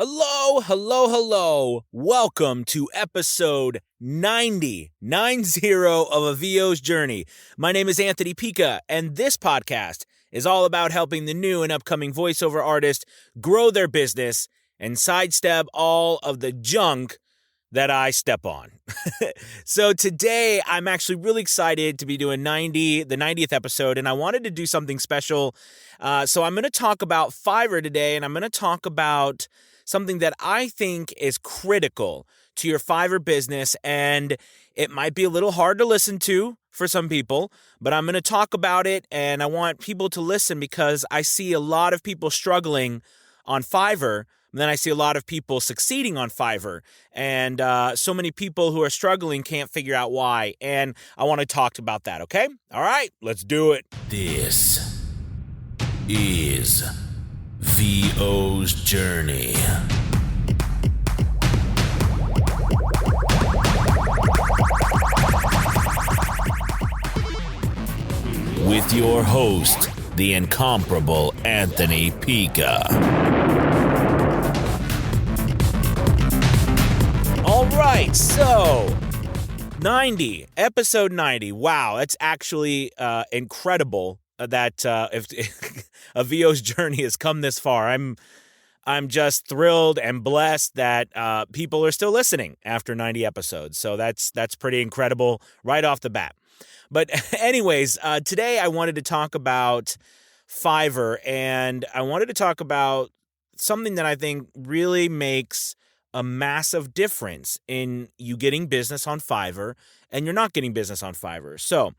Hello, hello, hello. Welcome to episode 90 of A VO's Journey. My name is Anthony Pica, and this podcast is all about helping the new and upcoming voiceover artist grow their business and sidestep all of the junk that I step on. So today, I'm actually really excited to be doing the 90th episode, and I wanted to do something special. So I'm going to talk about Fiverr today, and I'm going to talk about something that I think is critical to your Fiverr business, and it might be a little hard to listen to for some people, but I'm going to talk about it, and I want people to listen because I see a lot of people struggling on Fiverr, and then I see a lot of people succeeding on Fiverr, and so many people who are struggling can't figure out why, and I want to talk about that, okay? All right, let's do it. This is VO's Journey. With your host, the incomparable Anthony Pica. All right, so episode 90. Wow, that's actually incredible that if a VO's journey has come this far. I'm just thrilled and blessed that people are still listening after 90 episodes. So that's pretty incredible right off the bat. But anyways, today I wanted to talk about Fiverr, and I wanted to talk about something that I think really makes a massive difference in you getting business on Fiverr and you're not getting business on Fiverr. So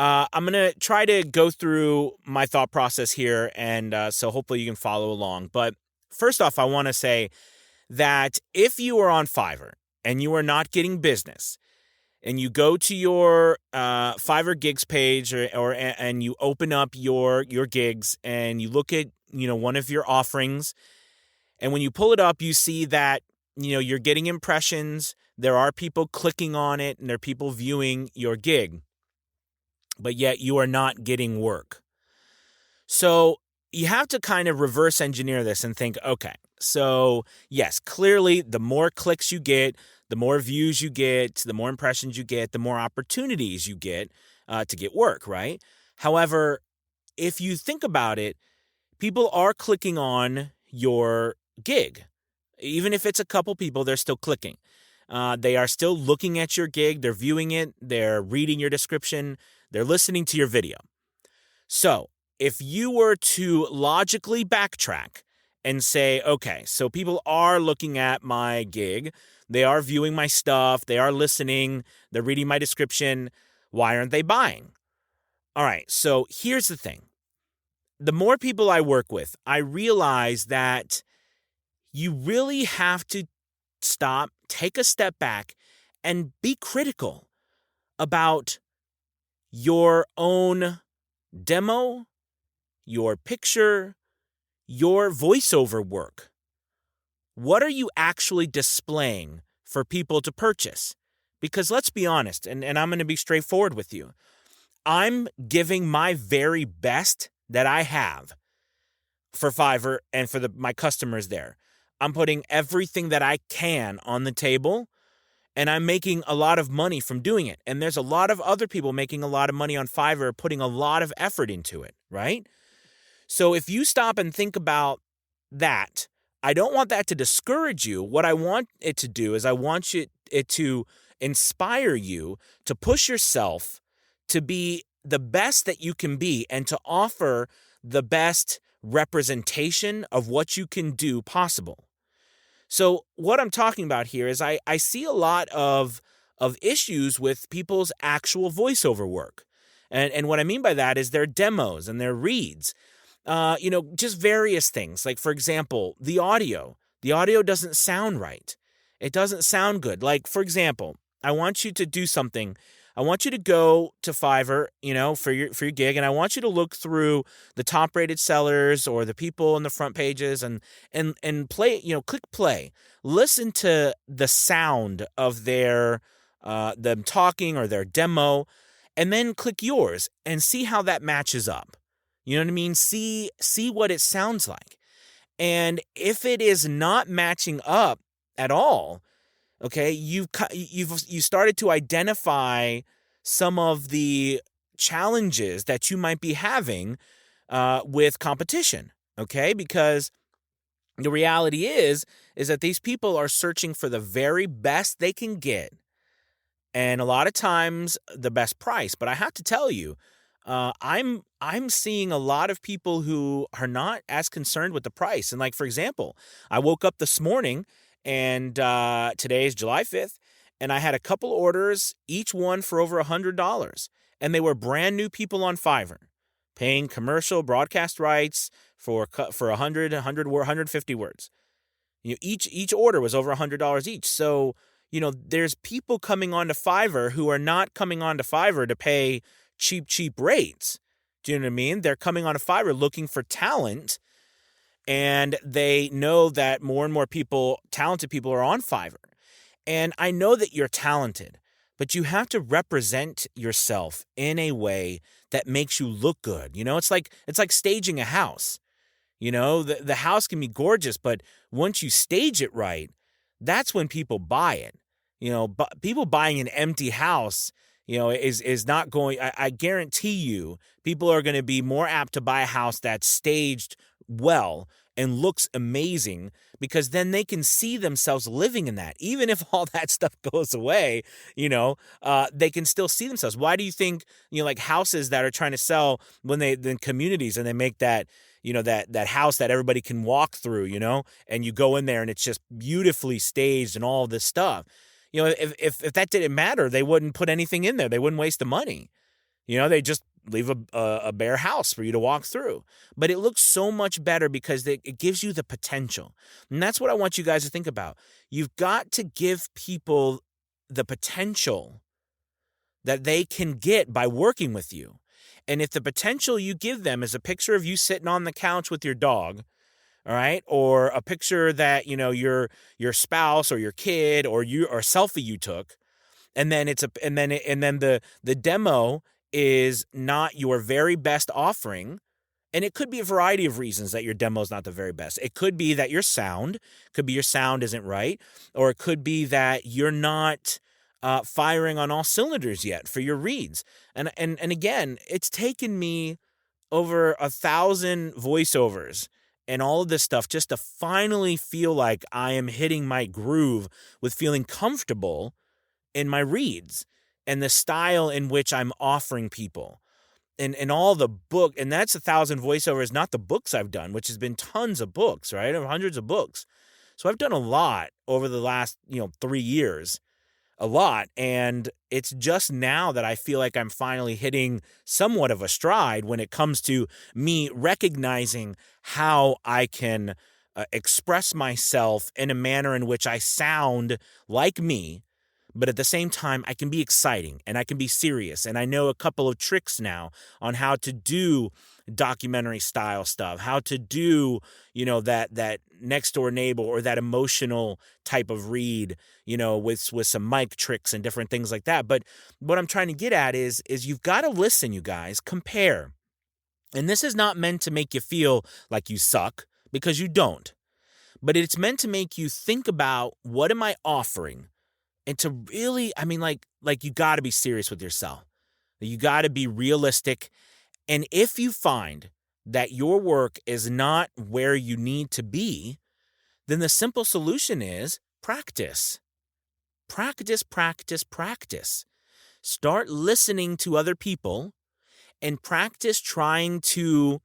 I'm going to try to go through my thought process here, and so hopefully you can follow along. But first off, I want to say that if you are on Fiverr and you are not getting business, and you go to your Fiverr gigs page and you open up your gigs and you look at one of your offerings, and when you pull it up, you see that you're getting impressions. There are people clicking on it, and there are people viewing your gig, but yet you are not getting work. So you have to kind of reverse engineer this and think, okay, so yes, clearly the more clicks you get, the more views you get, the more impressions you get, the more opportunities you get to get work, right? However, if you think about it, people are clicking on your gig. Even if it's a couple people, they're still clicking. They are still looking at your gig, they're viewing it, they're reading your description, they're listening to your video. So if you were to logically backtrack and say, okay, so people are looking at my gig, they are viewing my stuff, they are listening, they're reading my description, why aren't they buying? All right, so here's the thing. The more people I work with, I realize that you really have to stop, take a step back, and be critical about your own demo, your picture, your voiceover work. What are you actually displaying for people to purchase? Because let's be honest, and I'm going to be straightforward with you. I'm giving my very best that I have for Fiverr and for my customers there. I'm putting everything that I can on the table, and I'm making a lot of money from doing it. And there's a lot of other people making a lot of money on Fiverr, putting a lot of effort into it, right? So if you stop and think about that, I don't want that to discourage you. What I want it to do is I want it to inspire you to push yourself to be the best that you can be and to offer the best representation of what you can do possible. So what I'm talking about here is I see a lot of issues with people's actual voiceover work. And what I mean by that is their demos and their reads. Just various things. Like, for example, the audio. The audio doesn't sound right. It doesn't sound good. Like, for example, I want you to do something. I want you to go to Fiverr, for your gig, and I want you to look through the top-rated sellers or the people on the front pages and play, click play. Listen to the sound of their them talking or their demo, and then click yours and see how that matches up. You know what I mean? See what it sounds like. And if it is not matching up at all, okay, you started to identify some of the challenges that you might be having with competition, okay? Because the reality is that these people are searching for the very best they can get, and a lot of times the best price. But I have to tell you, I'm seeing a lot of people who are not as concerned with the price. And like, for example, I woke up this morning, and today is July 5th, and I had a couple orders, each one for over $100, and they were brand new people on Fiverr, paying commercial broadcast rights for 150 words. Each order was over $100 each. So, there's people coming onto Fiverr who are not coming onto Fiverr to pay cheap rates. Do you know what I mean? They're coming onto Fiverr looking for talent, and they know that more and more talented people are on Fiverr. And I know that you're talented, but you have to represent yourself in a way that makes you look good. It's like staging a house. The house can be gorgeous, but once you stage it right, that's when people buy it. But people buying an empty house, is not going. I guarantee you, people are going to be more apt to buy a house that's staged well and looks amazing, because then they can see themselves living in that. Even if all that stuff goes away, they can still see themselves. Why do you think, like houses that are trying to sell then communities, and they make that, that house that everybody can walk through, and you go in there and it's just beautifully staged and all this stuff. If that didn't matter, they wouldn't put anything in there. They wouldn't waste the money. They just leave a bare house for you to walk through. But it looks so much better because it gives you the potential. And that's what I want you guys to think about. You've got to give people the potential that they can get by working with you. And if the potential you give them is a picture of you sitting on the couch with your dog, all right, or a picture that, your spouse or your kid or a selfie you took, and then the demo is not your very best offering. And it could be a variety of reasons that your demo is not the very best. It could be that your sound isn't right, or it could be that you're not firing on all cylinders yet for your reads. And again, it's taken me over 1,000 voiceovers and all of this stuff just to finally feel like I am hitting my groove with feeling comfortable in my reads and the style in which I'm offering people. And all the book, and that's 1,000 voiceovers, not the books I've done, which has been tons of books, right? Hundreds of books. So I've done a lot over the last, 3 years, a lot. And it's just now that I feel like I'm finally hitting somewhat of a stride when it comes to me recognizing how I can express myself in a manner in which I sound like me, but at the same time, I can be exciting and I can be serious. And I know a couple of tricks now on how to do documentary style stuff, how to do, that next door neighbor or that emotional type of read, with some mic tricks and different things like that. But what I'm trying to get at is you've got to listen, you guys, compare. And this is not meant to make you feel like you suck, because you don't. But it's meant to make you think about, what am I offering? And to really, you got to be serious with yourself. You got to be realistic. And if you find that your work is not where you need to be, then the simple solution is practice. Practice, practice, practice. Start listening to other people and practice trying to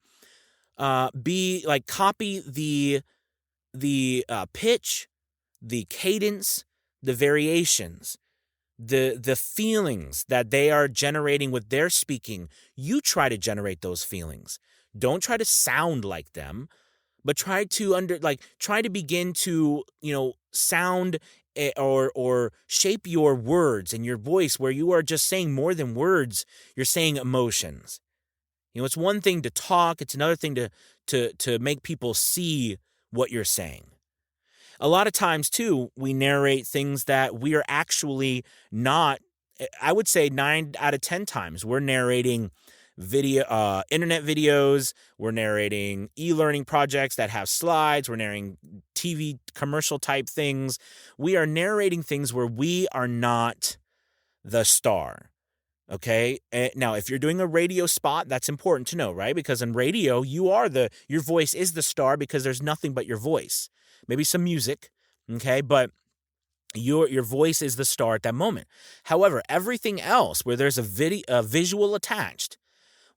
copy the pitch, the cadence, the variations, the feelings that they are generating with their speaking. You try to generate those feelings. Don't try to sound like them, but try to begin to, sound or shape your words and your voice where you are just saying more than words. You're saying emotions. It's one thing to talk. It's another thing to make people see what you're saying. A lot of times, too, we narrate things that we are actually not. I would say 9 out of 10 times we're narrating internet videos. We're narrating e-learning projects that have slides. We're narrating TV commercial type things. We are narrating things where we are not the star. Okay. Now, if you're doing a radio spot, that's important to know, right? Because in radio, your voice is the star because there's nothing but your voice. Maybe some music. Okay. But your voice is the star at that moment. However, everything else where there's a visual attached,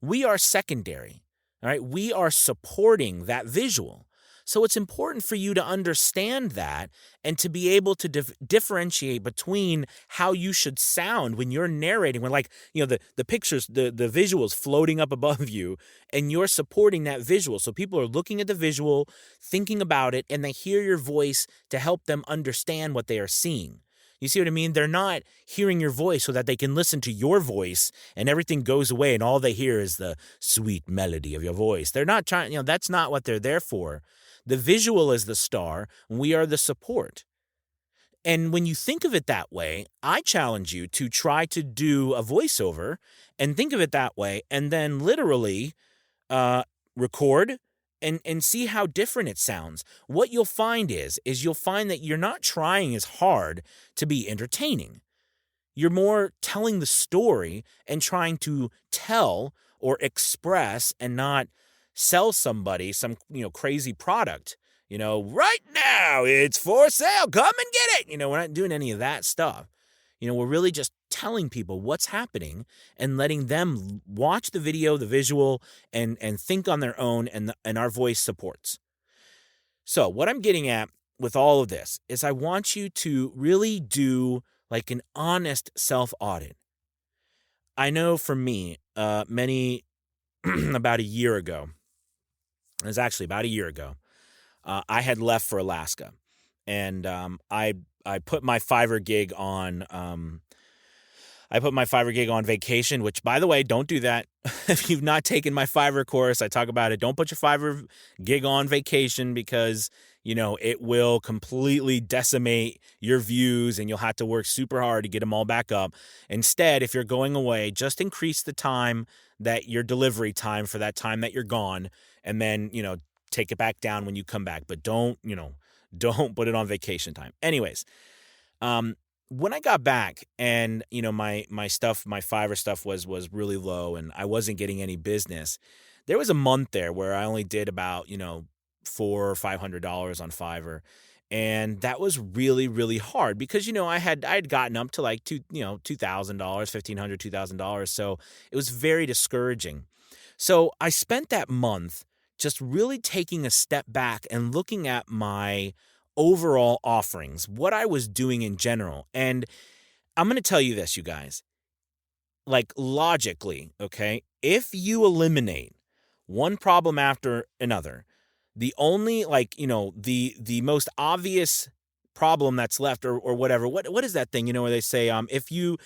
we are secondary. All right. We are supporting that visual. So it's important for you to understand that and to be able to differentiate between how you should sound when you're narrating, when the pictures, the visuals floating up above you and you're supporting that visual. So people are looking at the visual, thinking about it, and they hear your voice to help them understand what they are seeing. You see what I mean? They're not hearing your voice so that they can listen to your voice and everything goes away and all they hear is the sweet melody of your voice. They're not trying, that's not what they're there for. The visual is the star, and we are the support. And when you think of it that way, I challenge you to try to do a voiceover and think of it that way and then literally record and see how different it sounds. What you'll find is you'll find that you're not trying as hard to be entertaining. You're more telling the story and trying to tell or express and not sell somebody some, crazy product. Right now it's for sale. Come and get it. We're not doing any of that stuff. We're really just telling people what's happening and letting them watch the video, the visual, and think on their own, and our voice supports. So what I'm getting at with all of this is I want you to really do like an honest self-audit. I know for me, about a year ago, it was actually about a year ago, I had left for Alaska, and I put my Fiverr gig on. I put my Fiverr gig on vacation, which, by the way, don't do that. If you've not taken my Fiverr course, I talk about it. Don't put your Fiverr gig on vacation because, it will completely decimate your views and you'll have to work super hard to get them all back up. Instead, if you're going away, just increase the time your delivery time for that time that you're gone, and then, take it back down when you come back. But don't put it on vacation time. Anyways, when I got back and, my Fiverr stuff was really low and I wasn't getting any business, there was a month there where I only did about, $400 or $500 on Fiverr. And that was really, really hard because, I had gotten up to like $2,000, $1,500, $2,000. So it was very discouraging. So I spent that month just really taking a step back and looking at my overall offerings, what I was doing in general. And I'm going to tell you this, you guys, like logically, okay, if you eliminate one problem after another, the only the most obvious problem that's left or whatever, what is that thing, where they say, if you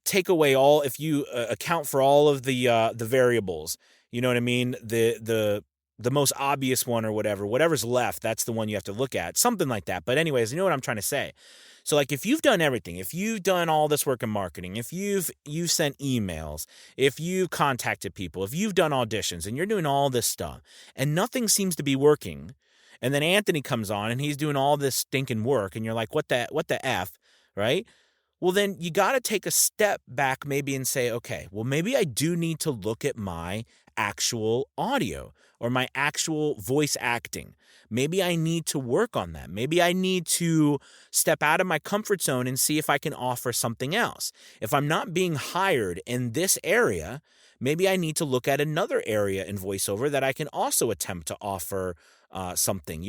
take away all, if you account for all of the variables, you know what I mean? The most obvious one or whatever's left, that's the one you have to look at. Something like that. But anyways, you know what I'm trying to say? So like if you've done everything, if you've done all this work in marketing, if you've sent emails, if you contacted people, if you've done auditions and you're doing all this stuff and nothing seems to be working, and then Anthony comes on and he's doing all this stinking work and you're like, what the F, right? Well, then you got to take a step back maybe and say, okay, well, maybe I do need to look at my actual audio or my actual voice acting. Maybe I need to work on that. Maybe I need to step out of my comfort zone and see if I can offer something else. If I'm not being hired in this area, maybe I need to look at another area in voiceover that I can also attempt to offer something,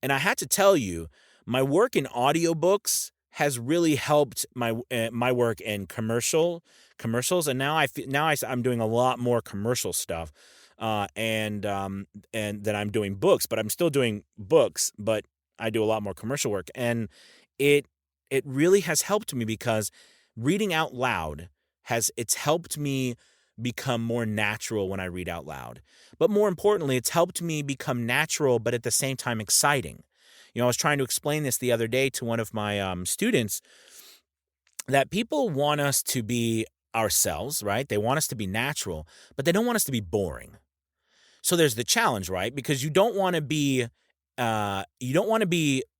And I had to tell you, my work in audiobooks has really helped my work in commercials, and now I'm doing a lot more commercial stuff, and then I'm doing books, but I'm still doing books, but I do a lot more commercial work, and it really has helped me because reading out loud it's helped me become more natural when I read out loud, but more importantly, it's helped me become natural, but at the same time exciting. I was trying to explain this the other day to one of my students that people want us to be ourselves, right? They want us to be natural, but they don't want us to be boring. So there's the challenge, right? Because you don't want to be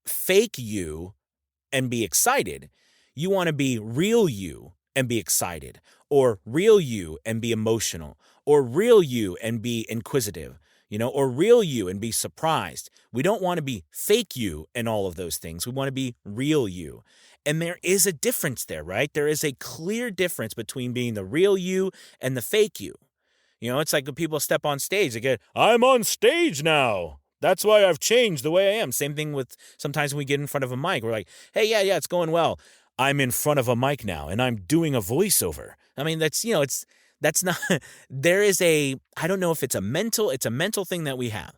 fake you and be excited. You want to be real you and be excited, or real you and be emotional, or real you and be inquisitive, or real you and be surprised. We don't want to be fake you and all of those things. We want to be real you. And there is a difference there, right? There is a clear difference between being the real you and the fake you. It's like when people step on stage, they get, I'm on stage now. That's why I've changed the way I am. Same thing with sometimes when we get in front of a mic. We're like, hey, yeah, it's going well. I'm in front of a mic now and I'm doing a voiceover. I mean, that's not, there is I don't know if it's a mental thing that we have.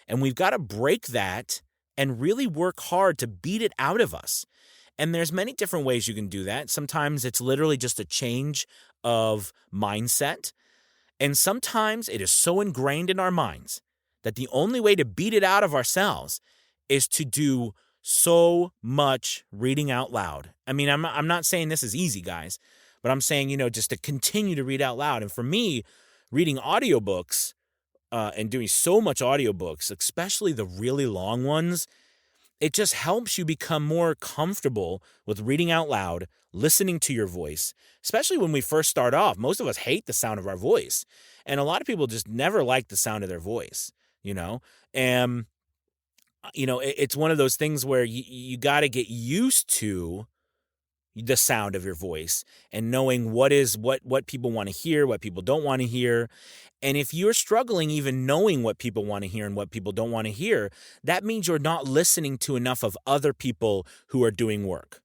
And we've got to break that and really work hard to beat it out of us. And there's many different ways you can do that. Sometimes it's literally just a change of mindset. And sometimes it is so ingrained in our minds that the only way to beat it out of ourselves is to do so much reading out loud. I mean, I'm not saying this is easy, guys, but I'm saying, just to continue to read out loud. And for me, reading audiobooks and doing so much audiobooks, especially the really long ones, it just helps you become more comfortable with reading out loud, listening to your voice, especially when we first start off. Most of us hate the sound of our voice, and a lot of people just never like the sound of their voice, and, it's one of those things where you got to get used to the sound of your voice and knowing what people want to hear, what people don't want to hear. And if you're struggling even knowing what people want to hear and what people don't want to hear, that means you're not listening to enough of other people who are doing work.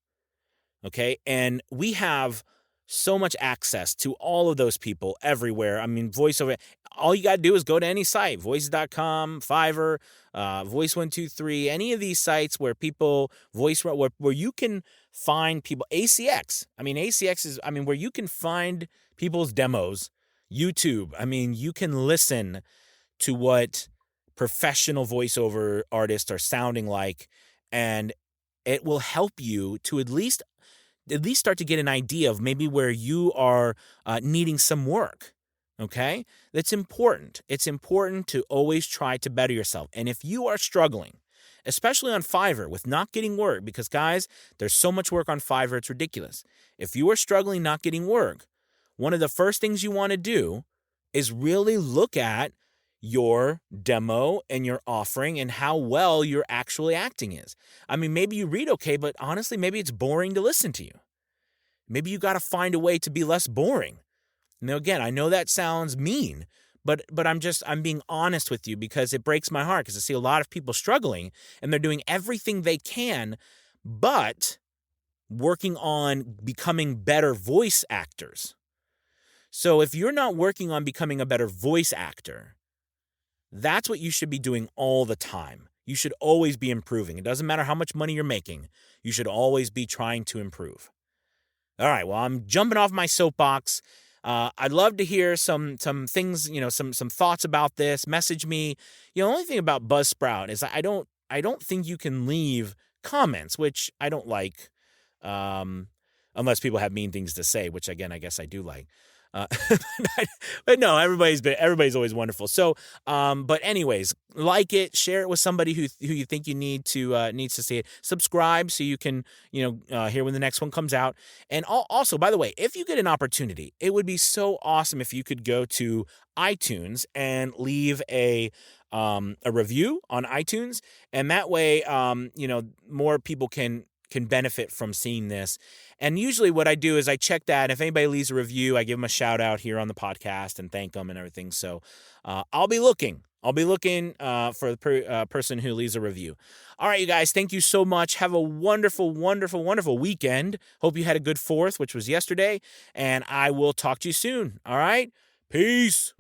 Okay? And we have so much access to all of those people everywhere. I mean, voiceover, all you got to do is go to any site, voice.com, Fiverr, Voice123, any of these sites where people where you can find people, ACX. I mean, ACX is, where you can find people's demos, YouTube. I mean, you can listen to what professional voiceover artists are sounding like, and it will help you to at least start to get an idea of maybe where you are needing some work, okay? That's important. It's important to always try to better yourself. And if you are struggling, especially on Fiverr with not getting work, because guys, there's so much work on Fiverr, it's ridiculous. If you are struggling not getting work, one of the first things you want to do is really look at your demo and your offering and how well your actually acting is. I mean, maybe you read okay, but honestly, maybe it's boring to listen to you. Maybe you got to find a way to be less boring. Now, again, I know that sounds mean, but I'm being honest with you because it breaks my heart because I see a lot of people struggling and they're doing everything they can, but working on becoming better voice actors. So if you're not working on becoming a better voice actor, that's what you should be doing all the time. You should always be improving. It doesn't matter how much money you're making. You should always be trying to improve. All right, well, I'm jumping off my soapbox. I'd love to hear some things, some thoughts about this. Message me. The only thing about Buzzsprout is I don't think you can leave comments, which I don't like, unless people have mean things to say, which again, I guess I do like. But no, everybody's always wonderful. So, but anyways, like it, share it with somebody who you think you needs to see it. Subscribe so you can, hear when the next one comes out. And also, by the way, if you get an opportunity, it would be so awesome if you could go to iTunes and leave a review on iTunes. And that way, more people can benefit from seeing this. And usually what I do is I check that. If anybody leaves a review, I give them a shout out here on the podcast and thank them and everything. So I'll be looking for the person who leaves a review. All right, you guys, thank you so much. Have a wonderful, wonderful, wonderful weekend. Hope you had a good 4th, which was yesterday. And I will talk to you soon. All right? Peace.